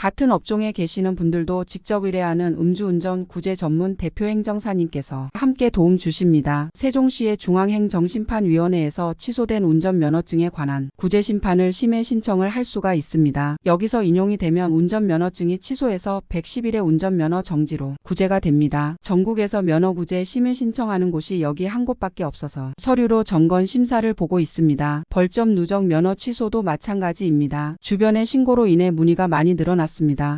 같은 업종에 계시는 분들도 직접 의뢰하는 음주운전 구제 전문 대표 행정사님께서 함께 도움 주십니다. 세종시의 중앙행정심판위원회에서 취소된 운전면허증에 관한 구제심판을 심의 신청을 할 수가 있습니다. 여기서 인용이 되면 운전면허증이 취소해서 110일의 운전면허 정지로 구제가 됩니다. 전국에서 면허구제 심의 신청하는 곳이 여기 한 곳밖에 없어서 서류로 점검 심사를 보고 있습니다. 벌점 누적 면허 취소도 마찬가지입니다. 주변의 신고로 인해 문의가 많이 늘어났습니다.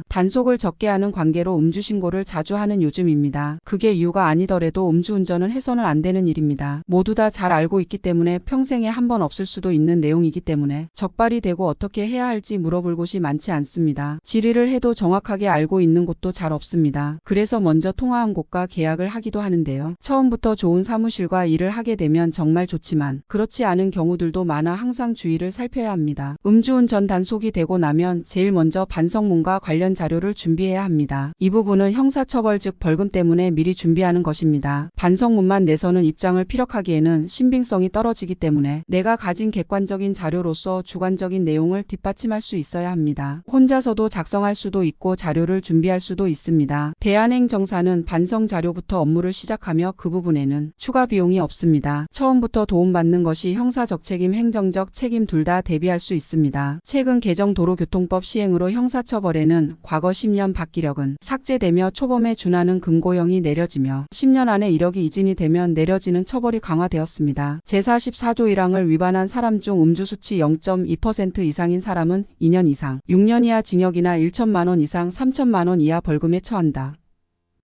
단속을 적게 하는 관계로 음주신고를 자주 하는 요즘입니다. 그게 이유가 아니더라도 음주운전은 해서는 안 되는 일입니다. 모두 다 잘 알고 있기 때문에 평생에 한 번 없을 수도 있는 내용이기 때문에 적발이 되고 어떻게 해야 할지 물어볼 곳이 많지 않습니다. 질의를 해도 정확하게 알고 있는 곳도 잘 없습니다. 그래서 먼저 통화한 곳과 계약을 하기도 하는데요. 처음부터 좋은 사무실과 일을 하게 되면 정말 좋지만 그렇지 않은 경우들도 많아 항상 주의를 살펴야 합니다. 음주운전 단속이 되고 나면 제일 먼저 반성문과 관련 자료를 준비해야 합니다. 이 부분은 형사처벌 즉 벌금 때문에 미리 준비하는 것입니다. 반성문만 내서는 입장을 피력하기에는 신빙성이 떨어지기 때문에 내가 가진 객관적인 자료로서 주관적인 내용을 뒷받침할 수 있어야 합니다. 혼자서도 작성할 수도 있고 자료를 준비할 수도 있습니다. 대한행정사는 반성 자료부터 업무를 시작하며 그 부분에는 추가 비용이 없습니다. 처음부터 도움받는 것이 형사적 책임, 행정적 책임 둘 다 대비할 수 있습니다. 최근 개정 도로교통법 시행으로 형사처벌에는 과거 10년 박기력은 삭제되며 초범에 준하는 금고형이 내려지며 10년 안에 이력이 이진이 되면 내려지는 처벌이 강화되었습니다. 제44조 1항을 위반한 사람 중 음주수치 0.2% 이상인 사람은 2년 이상, 6년 이하 징역이나 1천만 원 이상 3천만 원 이하 벌금에 처한다.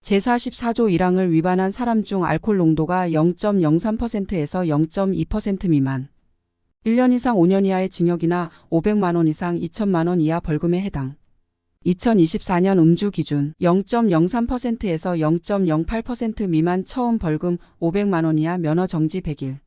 제44조 1항을 위반한 사람 중 알코올 농도가 0.03%에서 0.2% 미만, 1년 이상 5년 이하의 징역이나 500만 원 이상 2천만 원 이하 벌금에 해당. 2024년 음주 기준 0.03%에서 0.08% 미만 처음 벌금 500만 원 이하 면허 정지 100일.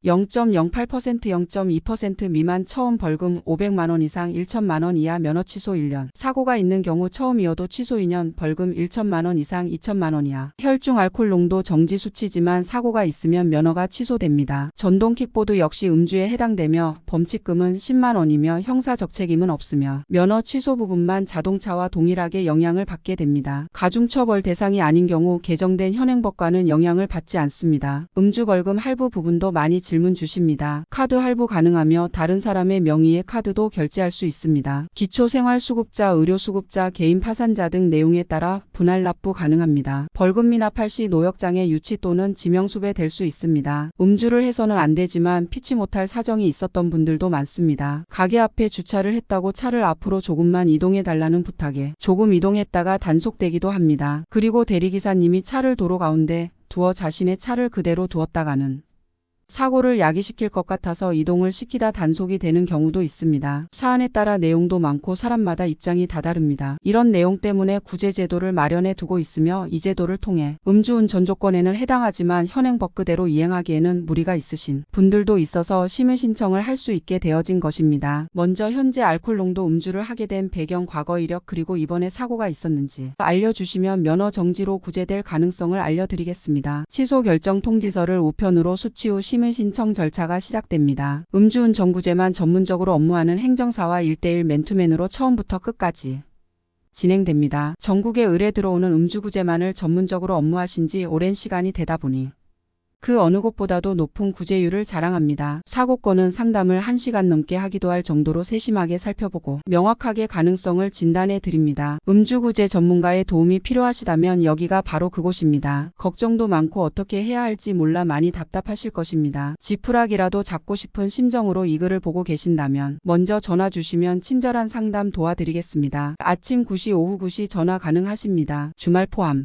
0.08% 0.2% 미만 처음 벌금 500만 원 이상 1천만 원 이하 면허 취소 1년. 사고가 있는 경우 처음이어도 취소 2년, 벌금 1천만 원 이상 2천만 원 이하. 혈중 알코올 농도 정지 수치지만 사고가 있으면 면허가 취소됩니다. 전동 킥보드 역시 음주에 해당되며 범칙금은 10만 원이며 형사적 책임은 없으며 면허 취소 부분만 자동차와 동일하게 영향을 받게 됩니다. 가중처벌 대상이 아닌 경우 개정된 현행법과는 영향을 받지 않습니다. 음주 벌금 할부 부분도 많이 질문 주십니다. 카드 할부 가능하며 다른 사람의 명의의 카드도 결제할 수 있습니다. 기초생활수급자, 의료수급자, 개인 파산자 등 내용에 따라 분할 납부 가능합니다. 벌금 미납할 시 노역장애 유치 또는 지명수배 될 수 있습니다. 음주를 해서는 안 되지만 피치 못할 사정이 있었던 분들도 많습니다. 가게 앞에 주차를 했다고 차를 앞으로 조금만 이동해 달라는 부탁에 조금 이동했다가 단속되기도 합니다. 그리고 대리기사님이 차를 도로 가운데 두어 자신의 차를 그대로 두었다가는 사고를 야기시킬 것 같아서 이동을 시키다 단속이 되는 경우도 있습니다. 사안에 따라 내용도 많고 사람마다 입장이 다 다릅니다. 이런 내용 때문에 구제 제도를 마련해 두고 있으며 이 제도를 통해 음주운전 조건에는 해당하지만 현행법 그대로 이행하기에는 무리가 있으신 분들도 있어서 심의 신청을 할 수 있게 되어진 것입니다. 먼저 현재 알코올 농도 음주를 하게 된 배경, 과거 이력 그리고 이번에 사고가 있었는지 알려주시면 면허 정지로 구제될 가능성을 알려드리겠습니다. 취소 결정 통지서를 우편으로 수취 후 심의 신청 절차가 시작됩니다. 음주운전 구제만 전문적으로 업무하는 행정사와 1:1 맨투맨으로 처음부터 끝까지 진행됩니다. 전국에 의뢰 들어오는 음주구제만을 전문적으로 업무하신 지 오랜 시간이 되다 보니 그 어느 곳보다도 높은 구제율을 자랑합니다. 사고건은 상담을 1시간 넘게 하기도 할 정도로 세심하게 살펴보고 명확하게 가능성을 진단해 드립니다. 음주구제 전문가의 도움이 필요하시다면 여기가 바로 그곳입니다. 걱정도 많고 어떻게 해야 할지 몰라 많이 답답하실 것입니다. 지푸라기라도 잡고 싶은 심정으로 이 글을 보고 계신다면 먼저 전화 주시면 친절한 상담 도와드리겠습니다. 아침 9시, 오후 9시 전화 가능하십니다. 주말 포함.